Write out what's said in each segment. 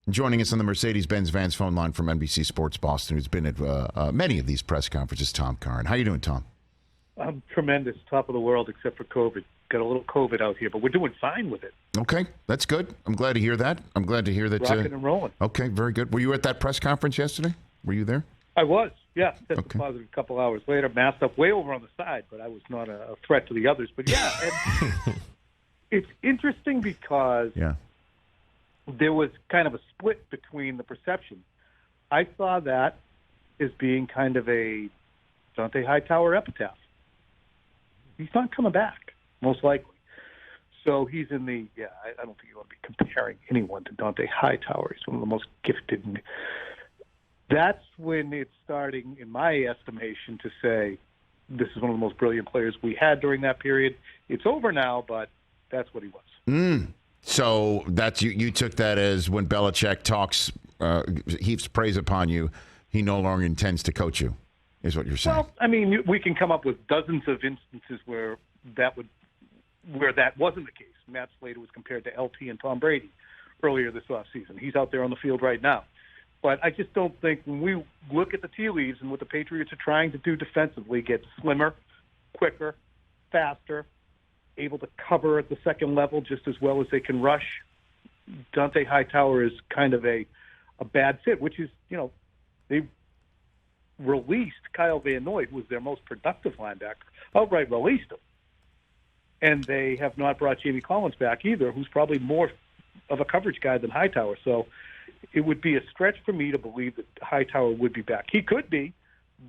Joining us on the Mercedes-Benz Vans phone line from NBC Sports Boston, who's been at many of these press conferences, Tom Curran. How you doing, Tom? I'm tremendous, top of the world, except for COVID. Got a little COVID out here, but we're doing fine with it. Okay, that's good. I'm glad to hear that. Rocking and rolling. Okay, very good. Were you at that press conference yesterday? Were you there? I was, yeah. Tested positive a couple hours later, masked up way over on the side, but I was not a threat to the others. But yeah, and it's interesting because there was kind of a split between the perception. I saw that as being kind of a Dante Hightower epitaph. He's not coming back, most likely. So he's in the, I don't think you want to be comparing anyone to Dante Hightower. He's one of the most gifted. And that's when it's starting, in my estimation, to say this is one of the most brilliant players we had during that period. It's over now, but that's what he was. So that's you took that as when Belichick talks, heaps praise upon you, he no longer intends to coach you, is what you're saying. Well, I mean, we can come up with dozens of instances where that wasn't the case. Matt Slater was compared to LT and Tom Brady earlier this offseason. He's out there on the field right now. But I just don't think when we look at the tea leaves and what the Patriots are trying to do defensively, get slimmer, quicker, faster, able to cover at the second level just as well as they can rush. Dante Hightower is kind of a bad fit, which is, they released Kyle Van Noy, who was their most productive linebacker, outright released him. And they have not brought Jamie Collins back either, who's probably more of a coverage guy than Hightower. So it would be a stretch for me to believe that Hightower would be back. He could be,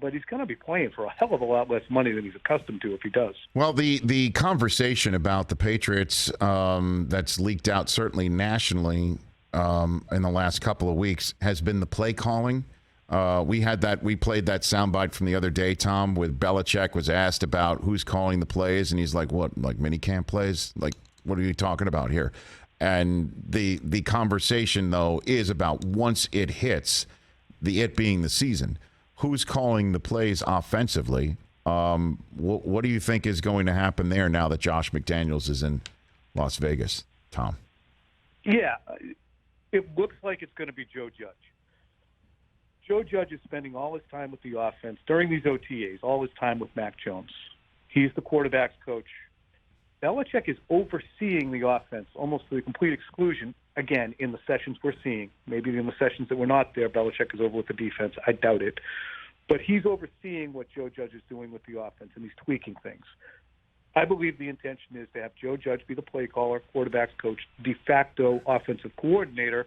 but he's going to be playing for a hell of a lot less money than he's accustomed to if he does. Well, the conversation about the Patriots that's leaked out certainly nationally in the last couple of weeks has been the play calling. We played that soundbite from the other day, Tom, with Belichick was asked about who's calling the plays, and he's like, what, like minicamp plays? Like, what are you talking about here? And the conversation, though, is about once it hits, it being the season, who's calling the plays offensively? What do you think is going to happen there now that Josh McDaniels is in Las Vegas, Tom? Yeah, it looks like it's going to be Joe Judge. Joe Judge is spending all his time with the offense during these OTAs, all his time with Mac Jones. He's the quarterback's coach. Belichick is overseeing the offense almost to the complete exclusion, again, in the sessions we're seeing. Maybe in the sessions that were not there, Belichick is over with the defense. I doubt it. But he's overseeing what Joe Judge is doing with the offense, and he's tweaking things. I believe the intention is to have Joe Judge be the play caller, quarterback's coach, de facto offensive coordinator.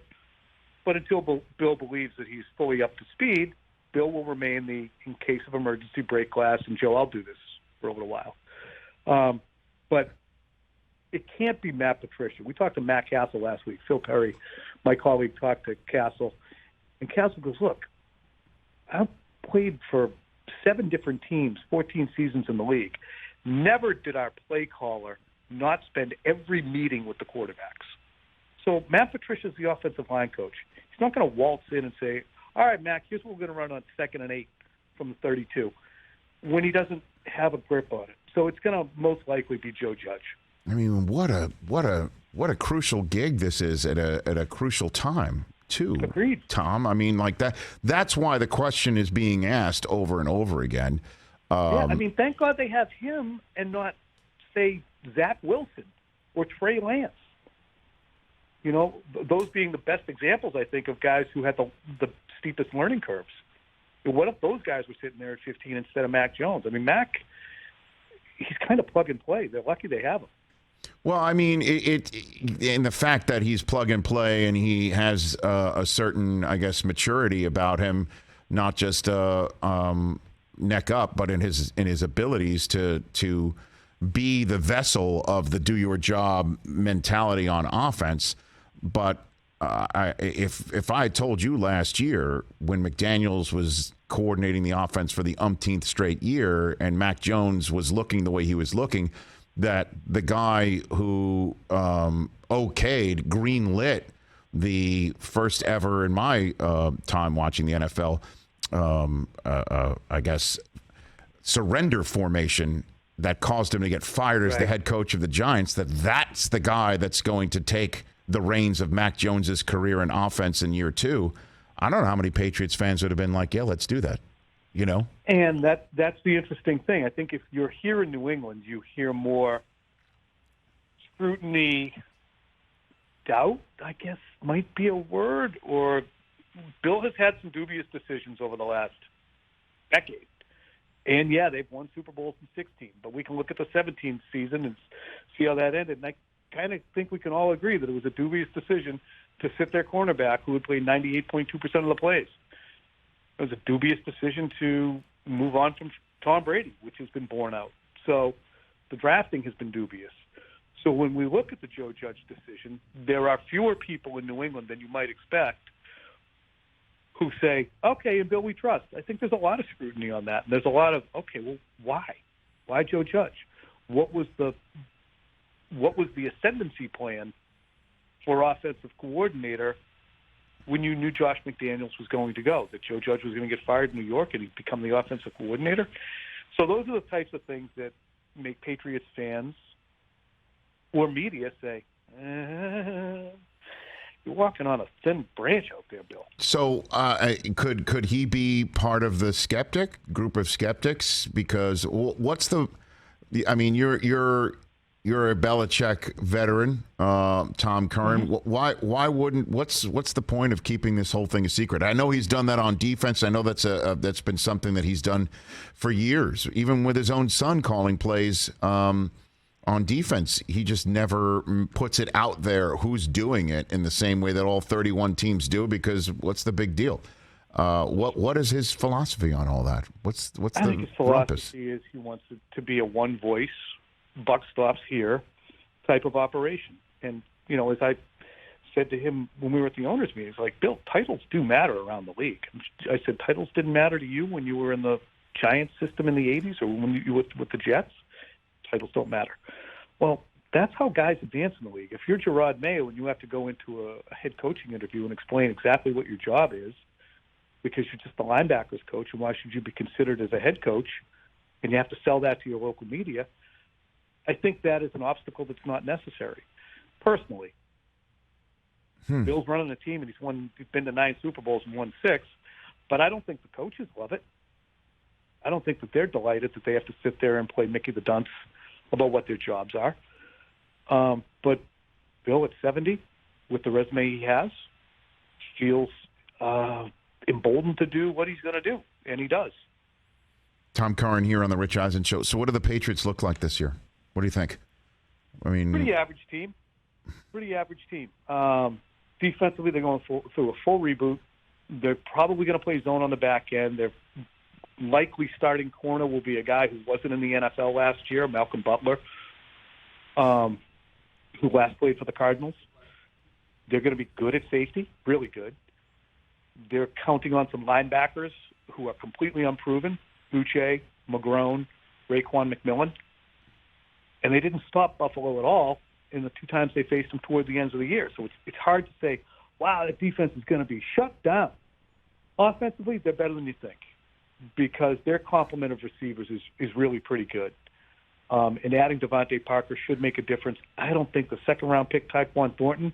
But until Bill believes that he's fully up to speed, Bill will remain the in case of emergency break glass, and Joe, I'll do this for a little while. But it can't be Matt Patricia. We talked to Matt Castle last week. Phil Perry, my colleague, talked to Castle. And Castle goes, look, I've played for 7 different teams, 14 seasons in the league. Never did our play caller not spend every meeting with the quarterbacks. So Matt Patricia's the offensive line coach. He's not going to waltz in and say, all right, Mac, here's what we're going to run on 2nd and 8 from the 32, when he doesn't have a grip on it. So it's going to most likely be Joe Judge. I mean, what a crucial gig this is at a crucial time, too. Agreed. Tom, I mean, like that. That's why the question is being asked over and over again. Yeah, I mean, thank God they have him and not, say, Zach Wilson or Trey Lance. Those being the best examples, I think, of guys who had the steepest learning curves. What if those guys were sitting there at 15 instead of Mac Jones? I mean, Mac, he's kind of plug and play. They're lucky they have him. Well, I mean, in the fact that he's plug and play and he has a certain, I guess, maturity about him, not just neck up, but in his abilities to be the vessel of the do your job mentality on offense. But if I had told you last year when McDaniels was coordinating the offense for the umpteenth straight year and Mac Jones was looking the way he was looking, that the guy who okayed, greenlit the first ever in my time watching the NFL, I guess, surrender formation that caused him to get fired as the head coach of the Giants, that's the guy that's going to take the reins of Mac Jones's career and offense in year 2, I don't know how many Patriots fans would have been like, yeah, let's do that, you know? And that's the interesting thing. I think if you're here in New England, you hear more scrutiny, doubt, I guess might be a word, or Bill has had some dubious decisions over the last decade. And, yeah, they've won Super Bowls in 16, but we can look at the 17th season and see how that ended. And I kind of think we can all agree that it was a dubious decision to sit their cornerback who had played 98.2% of the plays. It was a dubious decision to move on from Tom Brady, which has been borne out. So the drafting has been dubious. So when we look at the Joe Judge decision, there are fewer people in New England than you might expect who say, okay, and Bill, we trust. I think there's a lot of scrutiny on that. And there's a lot of, okay, well, why? Why Joe Judge? What was the ascendancy plan for offensive coordinator when you knew Josh McDaniels was going to go, that Joe Judge was going to get fired in New York and he'd become the offensive coordinator? So those are the types of things that make Patriots fans or media say, you're walking on a thin branch out there, Bill. So could he be part of the group of skeptics? Because what's I mean, you're a Belichick veteran, Tom Curran. Mm-hmm. Why wouldn't? What's the point of keeping this whole thing a secret? I know he's done that on defense. I know that's been something that he's done for years, even with his own son calling plays. On defense, he just never puts it out there who's doing it in the same way that all 31 teams do, because what's the big deal? What is his philosophy on all that? I think his philosophy is he wants it to be a one voice, buck stops here type of operation. And, you know, as I said to him when we were at the owners' meetings, like, Bill, titles do matter around the league. I said, titles didn't matter to you when you were in the Giants system in the 80s or when you were with the Jets? Titles don't matter. Well, that's how guys advance in the league. If you're Gerard Mayo and you have to go into a head coaching interview and explain exactly what your job is because you're just the linebackers coach, and why should you be considered as a head coach, and you have to sell that to your local media, I think that is an obstacle that's not necessary, personally. Bill's running a team, and he's been to 9 Super Bowls and won 6, but I don't think the coaches love it. I don't think that they're delighted that they have to sit there and play Mickey the Dunce about what their jobs are. But Bill, at 70, with the resume he has, feels emboldened to do what he's going to do, and he does. Tom Curran here on the Rich Eisen Show. So what do the Patriots look like this year? What do you think? I mean, pretty average team. Defensively, they're going through a full reboot. They're probably going to play zone on the back end. They're likely starting corner will be a guy who wasn't in the NFL last year, Malcolm Butler, who last played for the Cardinals. They're going to be good at safety, really good. They're counting on some linebackers who are completely unproven, Uche, McGrone, Raekwon McMillan. And they didn't stop Buffalo at all in the 2 times they faced them toward the ends of the year. So it's hard to say, wow, that defense is going to be shut down. Offensively, they're better than you think, because their complement of receivers is really pretty good. And adding Devontae Parker should make a difference. I don't think the second-round pick, Tyquan Thornton,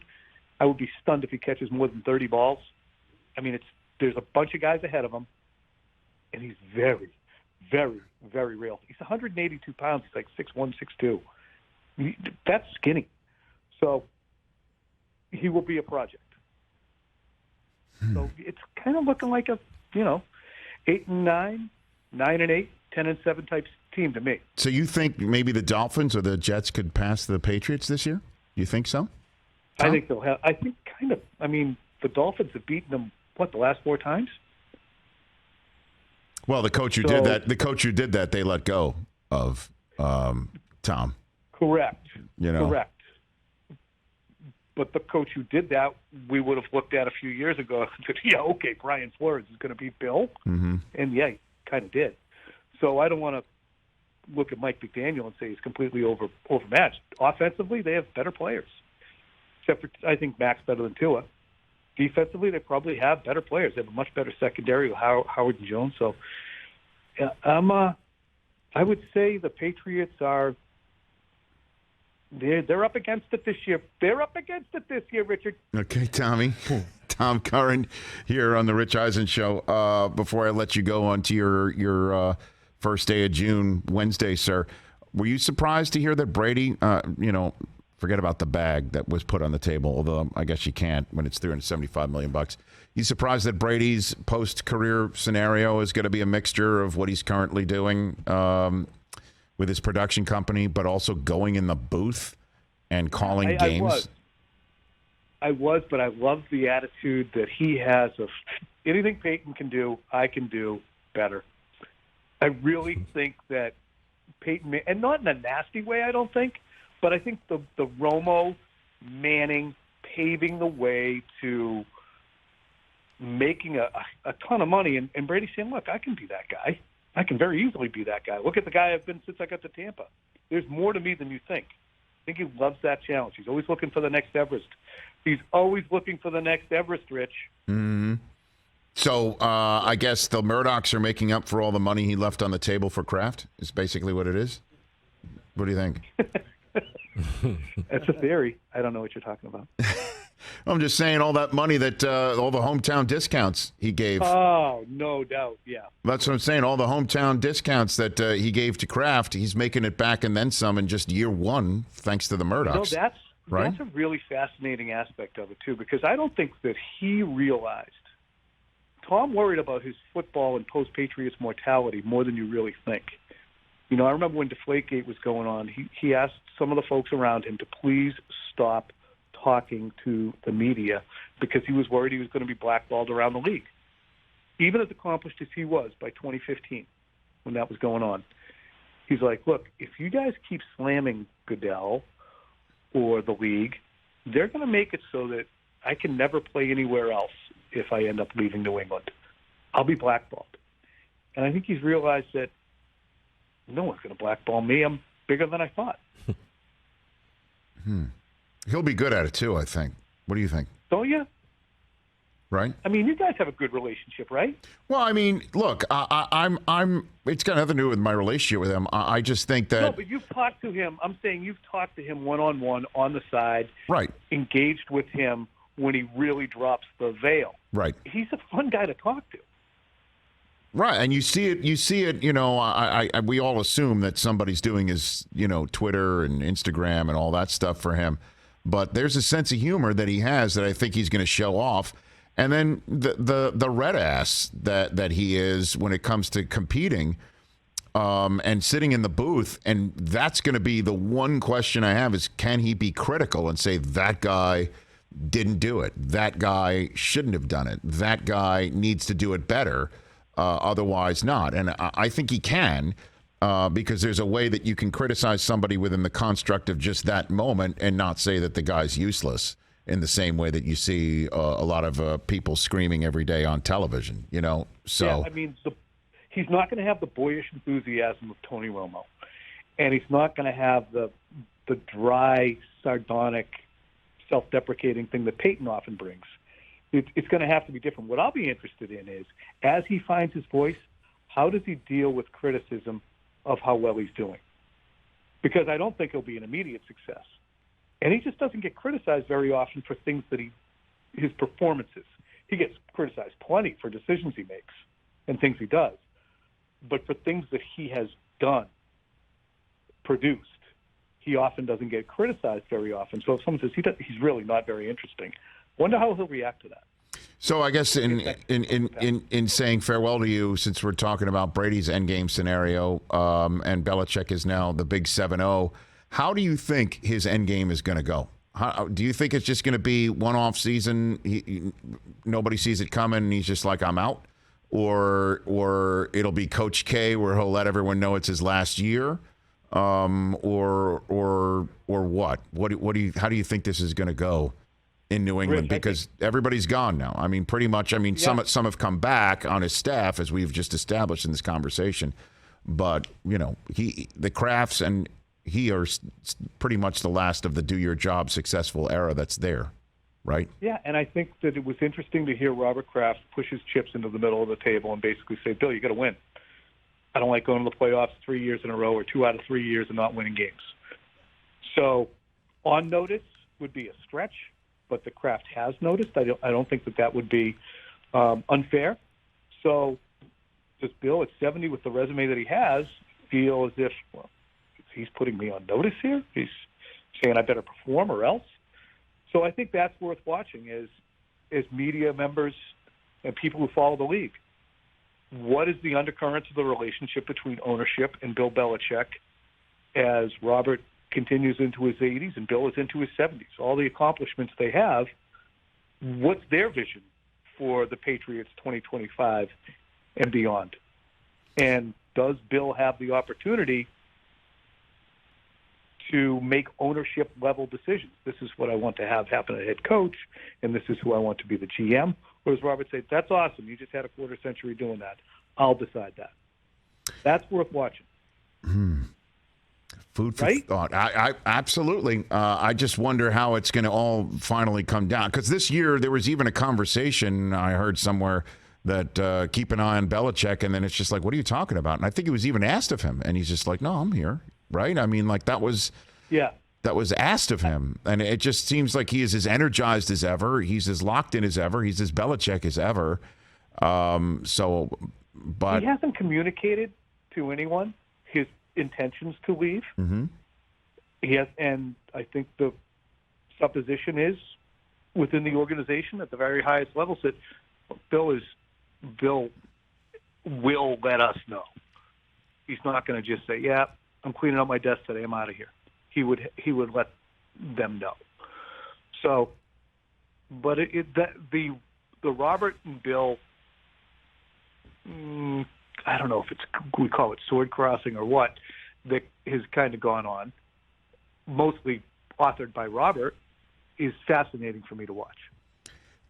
I would be stunned if he catches more than 30 balls. I mean, there's a bunch of guys ahead of him, and he's very, very, very real. He's 182 pounds. He's like 6'1", 6'2". That's skinny. So he will be a project. So it's kind of looking like a, 8-9, 9-8, 10-7 type team to me. So you think maybe the Dolphins or the Jets could pass the Patriots this year? You think so, Tom? I think they'll have. I think kind of. I mean, the Dolphins have beaten them the last 4 times. Well, the coach who did that, they let go of Tom. Correct. Correct. But the coach who did that, we would have looked at a few years ago and said, yeah, okay, Brian Flores is going to beat Bill. Mm-hmm. And, yeah, he kind of did. So I don't want to look at Mike McDaniel and say he's completely overmatched. Offensively, they have better players. Except for, I think, Mac's better than Tua. Defensively, they probably have better players. They have a much better secondary with Howard and Jones. So I would say the Patriots are They're up against it this year. They're up against it this year, Richard. Okay, Tommy. Tom Curran here on the Rich Eisen Show. Before I let you go on to your first day of June, Wednesday, sir, were you surprised to hear that Brady, forget about the bag that was put on the table, although I guess you can't when it's $375 million. You surprised that Brady's post-career scenario is going to be a mixture of what he's currently doing with his production company, but also going in the booth and calling games? I was, but I love the attitude that he has of anything Peyton can do, I can do better. I really think that Peyton, and not in a nasty way, I don't think, but I think the Romo, Manning paving the way to making a ton of money, and Brady saying, look, I can be that guy. I can very easily be that guy. Look at the guy I've been since I got to Tampa. There's more to me than you think. I think he loves that challenge. He's always looking for the next Everest. He's always looking for the next Everest, Rich. Mm-hmm. So I guess the Murdochs are making up for all the money he left on the table for Kraft, is basically what it is? What do you think? That's a theory. I don't know what you're talking about. I'm just saying all that money that all the hometown discounts he gave. Oh, no doubt, yeah. That's what I'm saying. All the hometown discounts that he gave to Kraft, he's making it back and then some in just year one, thanks to the Murdochs. No, right? That's a really fascinating aspect of it, too, because I don't think that he realized. Tom worried about his football and post-Patriots mortality more than you really think. You know, I remember when Deflategate was going on, he asked some of the folks around him to please stop talking to the media because he was worried he was going to be blackballed around the league. Even as accomplished as he was by 2015 when that was going on, he's like, look, if you guys keep slamming Goodell or the league, they're going to make it so that I can never play anywhere else if I end up leaving New England. I'll be blackballed. And I think he's realized that no one's going to blackball me. I'm bigger than I thought. He'll be good at it, too, I think. What do you think? Don't you? Right? I mean, you guys have a good relationship, right? Well, I mean, look, I'm. It's got nothing to do with my relationship with him. I just think that. No, but you've talked to him. I'm saying you've talked to him one-on-one on the side. Right. Engaged with him when he really drops the veil. Right. He's a fun guy to talk to. Right, and you see it. You know, we all assume that somebody's doing his, Twitter and Instagram and all that stuff for him, but there's a sense of humor that he has that I think he's going to show off. And then the red ass that he is when it comes to competing, and sitting in the booth, and that's going to be the one question I have is, can he be critical and say that guy didn't do it, that guy shouldn't have done it, that guy needs to do it better. Otherwise not. And I think he can, because there's a way that you can criticize somebody within the construct of just that moment and not say that the guy's useless in the same way that you see a lot of people screaming every day on television, So, yeah, I mean, he's not going to have the boyish enthusiasm of Tony Romo, and he's not going to have the dry, sardonic, self-deprecating thing that Peyton often brings. It's going to have to be different. What I'll be interested in is, as he finds his voice, how does he deal with criticism of how well he's doing? Because I don't think he'll be an immediate success. And he just doesn't get criticized very often for things that his performances. He gets criticized plenty for decisions he makes and things he does. But for things that he has done, produced, he often doesn't get criticized very often. So if someone says he's really not very interesting, wonder how he'll react to that. So I guess in saying farewell to you, since we're talking about Brady's endgame scenario, and Belichick is now the big 7-0, how do you think his endgame is going to go? Do you think it's just going to be one-off season? Nobody sees it coming, and he's just like, I'm out? Or it'll be Coach K, where he'll let everyone know it's his last year? Or what? How do you think this is going to go in New England? Because everybody's gone now. I mean, pretty much. I mean, some have come back on his staff, as we've just established in this conversation. But the Crafts and he are pretty much the last of the do-your-job successful era that's there, right? Yeah, and I think that it was interesting to hear Robert Kraft push his chips into the middle of the table and basically say, Bill, you got to win. I don't like going to the playoffs 3 years in a row or 2 out of 3 years and not winning games. So on notice would be a stretch, but the Kraft has noticed. I don't think that would be unfair. So does Bill at 70 with the resume that he has feel as if, well, he's putting me on notice here? He's saying I better perform or else? So I think that's worth watching as media members and people who follow the league. What is the undercurrents of the relationship between ownership and Bill Belichick as Robert continues into his 80s and Bill is into his 70s? All the accomplishments they have, what's their vision for the Patriots 2025 and beyond? And does Bill have the opportunity to make ownership-level decisions? This is what I want to have happen as head coach, and this is who I want to be the GM. Or does Robert say, that's awesome, you just had a quarter century doing that. I'll decide that. That's worth watching. Food for thought. I absolutely. I just wonder how it's going to all finally come down. Because this year there was even a conversation I heard somewhere that keep an eye on Belichick, and then it's just like, what are you talking about? And I think it was even asked of him, and he's just like, no, I'm here. Right? I mean, like that was asked of him, and it just seems like he is as energized as ever. He's as locked in as ever. He's as Belichick as ever. But he hasn't communicated to anyone his intentions to leave. Mm-hmm. He has, and I think the supposition is within the organization at the very highest levels that Bill will let us know. He's not going to just say, "Yeah, I'm cleaning up my desk today. I'm out of here." He would let them know. So, but the Robert and Bill, I don't know if we call it sword crossing or what, that has kind of gone on, mostly authored by Robert, is fascinating for me to watch.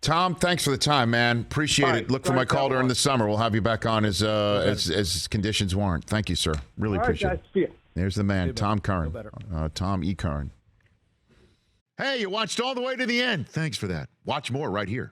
Tom, thanks for the time, man. Appreciate it. Look for my call during the summer. We'll have you back on as conditions warrant. Thank you, sir. Really appreciate it. See you. There's the man, Tom Curran. Tom E. Curran. Hey, you watched all the way to the end. Thanks for that. Watch more right here.